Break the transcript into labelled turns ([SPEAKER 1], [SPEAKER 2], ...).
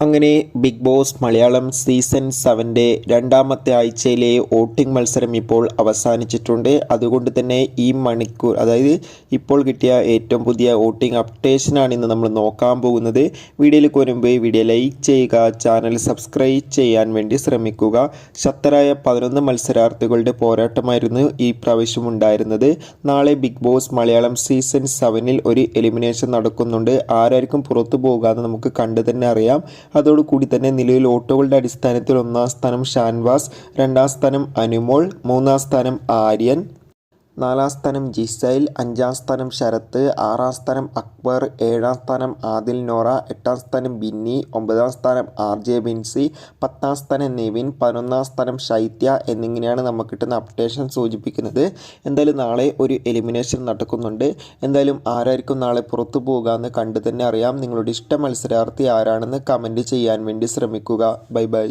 [SPEAKER 1] അങ്ങനെ big boss Malayalam season 7 രണ്ടാമത്തെ ആഴ്ചയിലെ വോട്ടിംഗ് മത്സരം ഇപ്പോൾ അവസാനിച്ചിട്ടുണ്ട്. അതുകൊണ്ട് തന്നെ ഈ മണിക്കൂർ, അതായത് ഇപ്പോൾ കിട്ടിയ ഏറ്റവും പുതിയ വോട്ടിംഗ് അപ്ഡേഷനാണ് ഇന്ന് നമ്മൾ നോക്കാൻ പോകുന്നത്. വീഡിയോയിലേക്ക് വരുമ്പോൾ വീഡിയോ ലൈക്ക് ചെയ്യുക, ചാനൽ സബ്സ്ക്രൈബ് ചെയ്യാൻ വേണ്ടി ശ്രമിക്കുക. ശക്തരായ 11 മത്സരാർത്ഥികളുടെ പോരാട്ടമായിരുന്നു ഈ പ്രാവശ്യം ഉണ്ടായിരുന്നത്. നാളെ ബിഗ് ബോസ് മലയാളം സീസൺ 7 ഒരു എലിമിനേഷൻ നടക്കുന്നുണ്ട്. ആരായിരിക്കും പുറത്തു പോകുക നമുക്ക് കണ്ടു തന്നെ അറിയാം. അതോടുകൂടി തന്നെ നിലവിൽ വോട്ടുകളുടെ അടിസ്ഥാനത്തിൽ 1-ാം സ്ഥാനം ഷാൻവാസ്, 2-ാം സ്ഥാനം അനുമോൾ, 3-ാം സ്ഥാനം ആര്യൻ, 4-ാം സ്ഥാനം ജിസൈൽ, 5-ാം സ്ഥാനം ശരത്ത്, 6-ാം സ്ഥാനം അക്ബർ, 7-ാം സ്ഥാനം ആദിൽ നോറ, 8-ാം സ്ഥാനം ബിന്നി, 9-ാം സ്ഥാനം RJ ബിൻസി, 10-ാം സ്ഥാനം നിവിൻ, 11-ാം സ്ഥാനം ശൈത്യ എന്നിങ്ങനെയാണ് നമുക്ക് കിട്ടുന്ന അപ്ഡേഷൻ സൂചിപ്പിക്കുന്നത്. എന്തായാലും നാളെ ഒരു എലിമിനേഷൻ നടക്കുന്നുണ്ട്. എന്തായാലും ആരായിരിക്കും നാളെ പുറത്തു പോകുക എന്ന് കണ്ടു തന്നെ അറിയാം. നിങ്ങളുടെ ഇഷ്ട മത്സരാർത്ഥി ആരാണെന്ന് കമൻറ്റ് ചെയ്യാൻ വേണ്ടി ശ്രമിക്കുക. Bye bye.